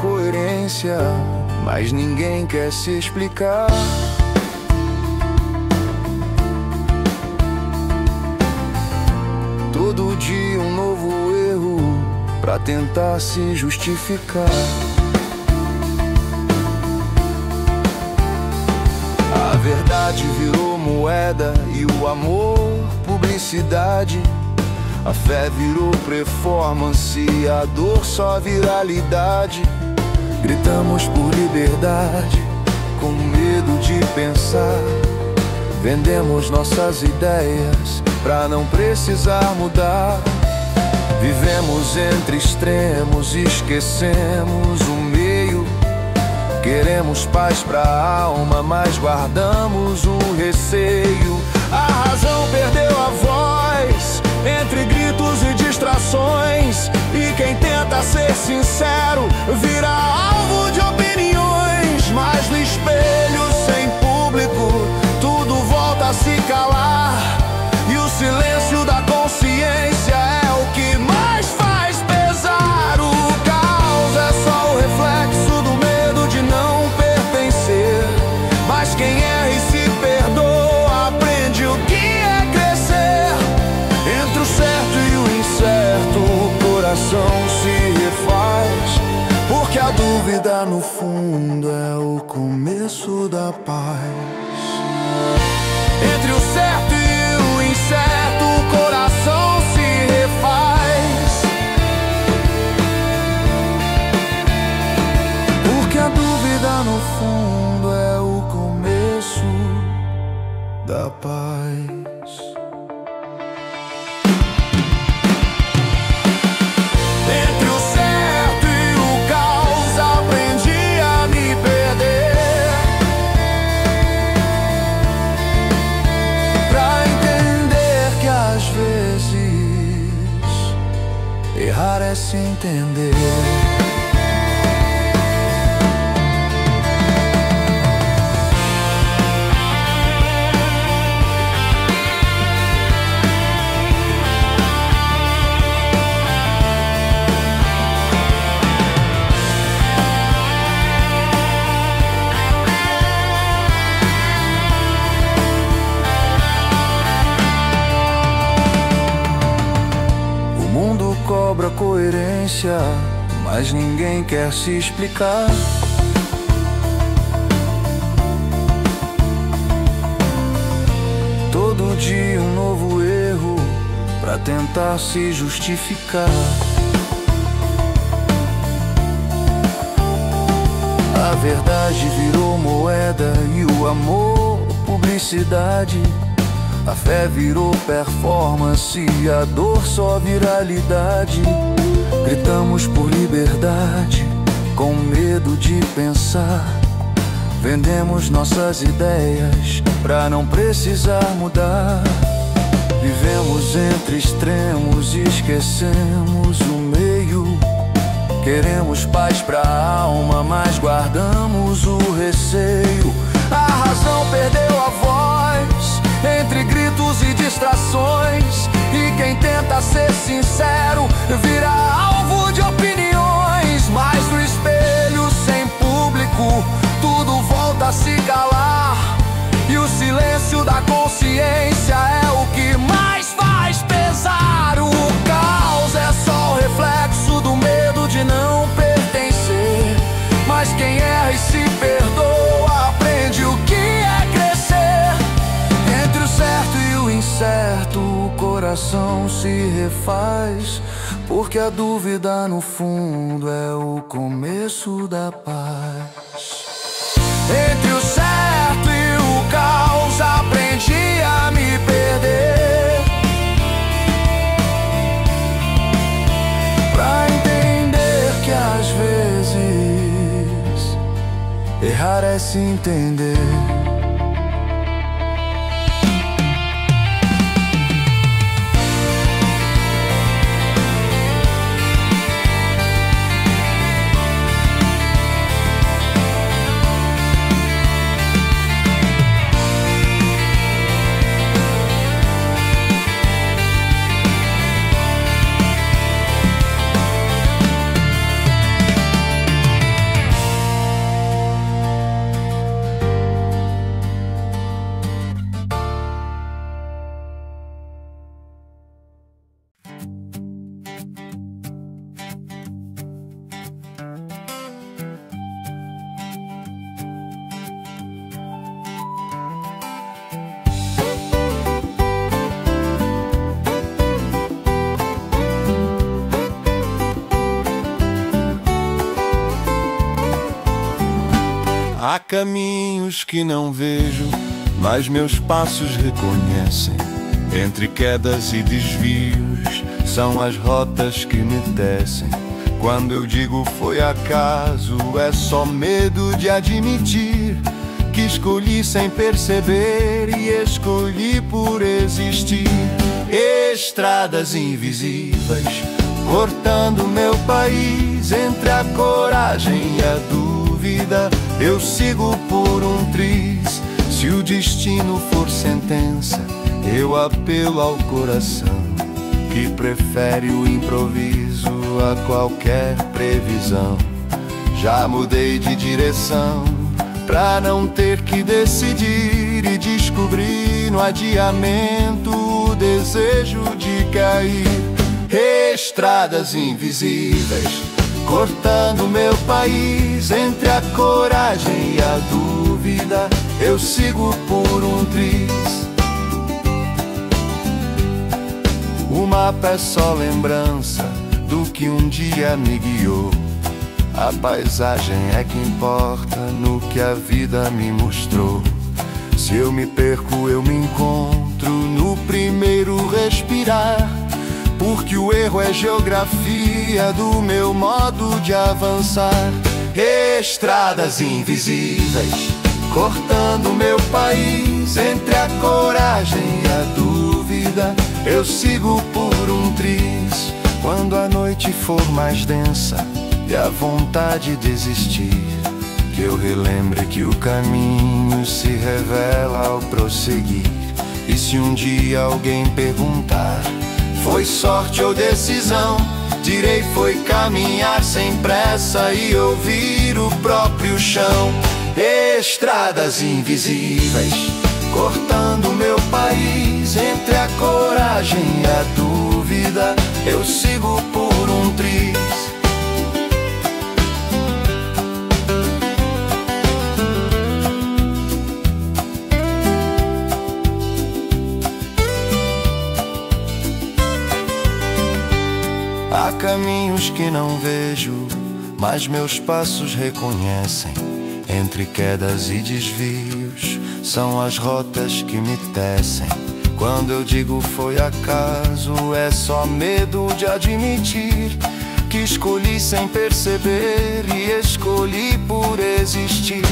Coerência, mas ninguém quer se explicar. Todo dia um novo erro pra tentar se justificar. A verdade virou moeda e o amor publicidade. A fé virou performance e a dor só viralidade. Gritamos por liberdade, com medo de pensar. Vendemos nossas ideias pra não precisar mudar. Vivemos entre extremos, esquecemos o meio. Queremos paz pra alma, mas guardamos o receio. A razão perdeu a voz entre gritos e distrações, e quem tenta ser sincero vira alvo de opiniões. Mas no espelho sem público tudo volta a se calar, e o silêncio da consciência é o que mais faz pesar. O caos é só o reflexo do medo de não pertencer, mas quem erra e se perdoa aprende o que é crescer. Entre o certo e o incerto o coração se refaz, porque a dúvida no fundo é o começo da paz. Entre o certo e o incerto o coração se refaz, porque a dúvida no fundo é o começo da paz. Errar é se entender. Cobra coerência, mas ninguém quer se explicar. Todo dia um novo erro pra tentar se justificar. A verdade virou moeda e o amor publicidade. A fé virou performance e a dor só viralidade. Gritamos por liberdade, com medo de pensar. Vendemos nossas ideias pra não precisar mudar. Vivemos entre extremos e esquecemos o meio. Queremos paz pra alma, mas guardamos o receio. A razão perdeu a voz entre gritos e distrações, e quem tenta ser sincero vira alvo de opiniões. Mas no espelho sem público tudo volta a se calar, e o silêncio da consciência é o que mais faz pesar. O caos é só o reflexo do medo de não pertencer, mas quem erra e se perdoa aprende o que é crescer. Entre o certo e o incerto o coração se refaz, porque a dúvida no fundo é o começo da paz. Entre o certo e o caos aprendi a me perder, pra entender que às vezes Errar é se entender. Há caminhos que não vejo, mas meus passos reconhecem. Entre quedas e desvios, são as rotas que me tecem. Quando eu digo foi acaso, é só medo de admitir que escolhi sem perceber e escolhi por existir. Estradas invisíveis, cortando meu país entre a coragem e a dúvida. Eu sigo por um triz. Se o destino for sentença, eu apelo ao coração, que prefere o improviso a qualquer previsão. Já mudei de direção pra não ter que decidir e descobrir no adiamento o desejo de cair. Estradas invisíveis, cortando meu país entre a coragem e a dúvida. Eu sigo por um triz. O mapa é só lembrança do que um dia me guiou. A paisagem é que importa no que a vida me mostrou. Se eu me perco, eu me encontro no primeiro respirar, porque o erro é geografia do meu modo de avançar. Estradas invisíveis, cortando meu país entre a coragem e a dúvida. Eu sigo por um triz. Quando a noite for mais densa e a vontade desistir, que eu relembre que o caminho se revela ao prosseguir. E se um dia alguém perguntar, foi sorte ou decisão, direi foi caminhar sem pressa e ouvir o próprio chão. Estradas invisíveis, cortando meu país entre a coragem e a dúvida. Eu sigo por um triz. Há caminhos que não vejo, mas meus passos reconhecem. Entre quedas e desvios, são as rotas que me tecem. Quando eu digo foi acaso, é só medo de admitir que escolhi sem perceber e escolhi por existir.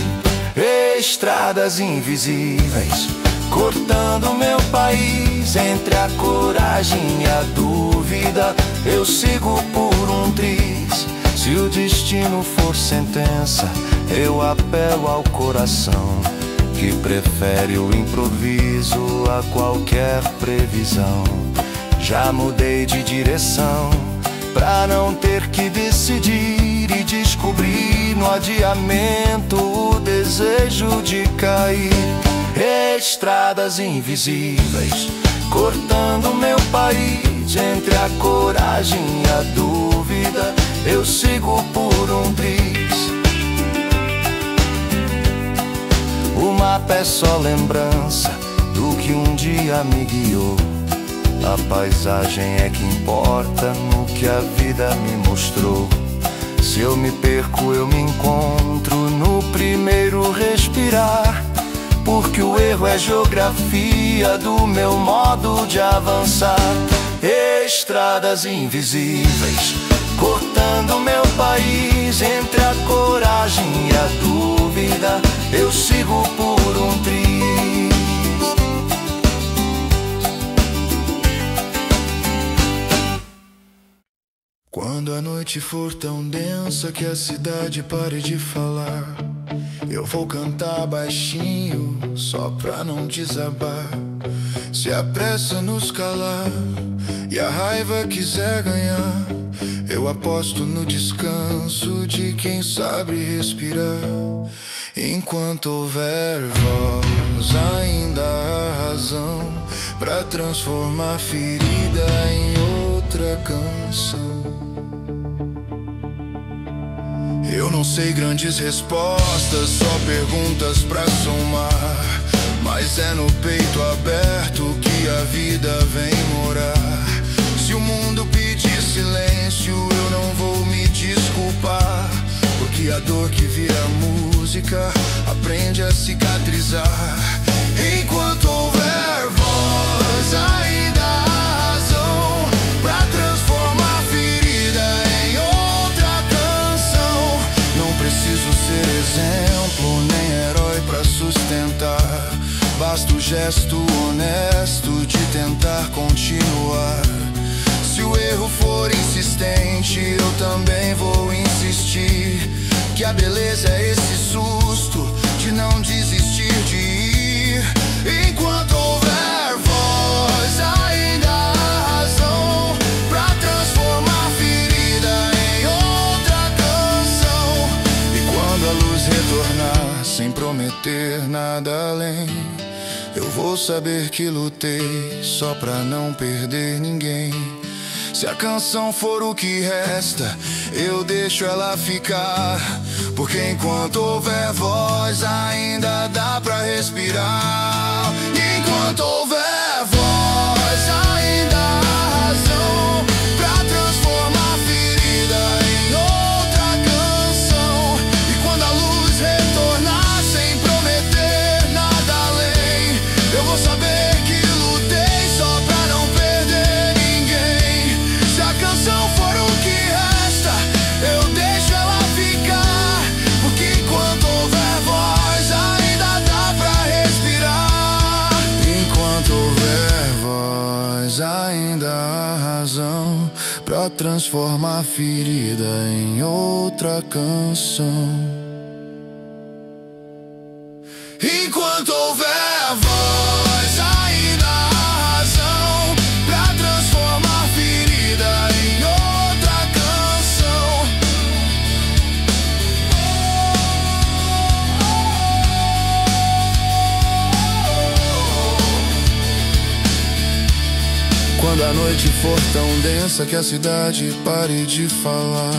Estradas invisíveis, cortando meu país entre a coragem e a dúvida. Eu sigo por um triz. Se o destino for sentença, eu apelo ao coração, que prefere o improviso a qualquer previsão. Já mudei de direção pra não ter que decidir e descobrir no adiamento o desejo de cair. Estradas invisíveis, cortando meu país entre a coragem e a dúvida. Eu sigo por um triz. O mapa é só lembrança do que um dia me guiou. A paisagem é que importa no que a vida me mostrou. Se eu me perco, eu me encontro no primeiro respirar, porque o erro é geografia do meu modo de avançar. Estradas invisíveis, cortando meu país entre a coragem e a dúvida. eu sigo por um triz. Quando a noite for tão densa que a cidade pare de falar, eu vou cantar baixinho só pra não desabar. Se a pressa nos calar e a raiva quiser ganhar, eu aposto no descanso de quem sabe respirar. Enquanto houver voz, ainda há razão pra transformar ferida em outra canção. Eu não sei grandes respostas, só perguntas pra somar, mas é no peito aberto que a vida vem morar. Se o mundo pedir silêncio, eu não vou me desculpar, porque a dor que vira música aprende a cicatrizar. Enquanto houver voz, ainda há razão pra transformar ferida em outra canção. Não preciso ser exemplo nem herói pra sustentar, basta o gesto honesto de tentar continuar. Se o erro for insistente, eu também vou insistir, que a beleza é esse susto de não desistir de ir. Enquanto houver voz, ainda há razão pra transformar ferida em outra canção. E quando a luz retornar, sem prometer nada além, eu vou saber que lutei só pra não perder ninguém. Se a canção for o que resta, eu deixo ela ficar, porque enquanto houver voz, ainda dá pra respirar. Enquanto houver voz, ainda há razão pra transformar ferida em outra canção. E quando a luz retornar, sem prometer nada além, eu vou saber que lutei só pra não perder ninguém. Se a canção for o que resta, eu deixo ela ficar, porque enquanto houver voz, ainda dá pra respirar. Enquanto houver voz, ainda há razão pra transformar ferida em outra canção. Enquanto houver voz, ainda há razão pra transformar ferida em outra canção. Quando a noite for tão densa que a cidade pare de falar,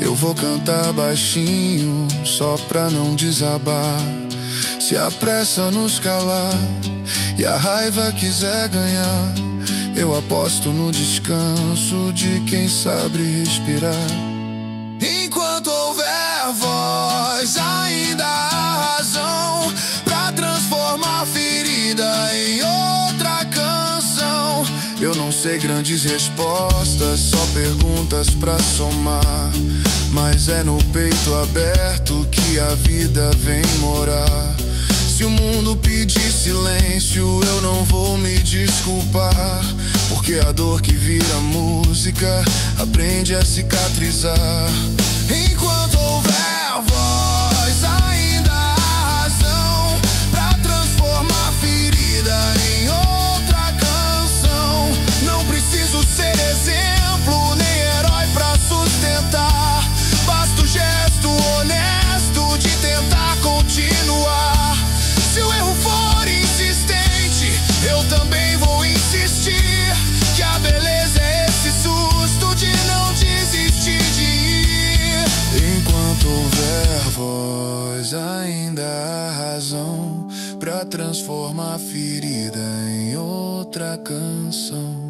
eu vou cantar baixinho só pra não desabar. Se a pressa nos calar e a raiva quiser ganhar, eu aposto no descanso de quem sabe respirar. Enquanto houver voz, ainda há razão pra transformar ferida em outra canção. Eu não sei grandes respostas, só perguntas pra somar, mas é no peito aberto que a vida vem morar. Se o mundo pedir silêncio, eu não vou me desculpar, porque a dor que vira música aprende a cicatrizar. Enquanto houver voz, ainda há razão pra transformar ferida em outra canção. Não preciso ser exemplo nem herói pra sustentar, basta o gesto honesto de tentar continuar. Se o erro for insistente, eu também vou insistir, que a beleza é esse susto de não desistir de ir. Enquanto houver voz, ainda há razão pra transformar ferida em outra canção.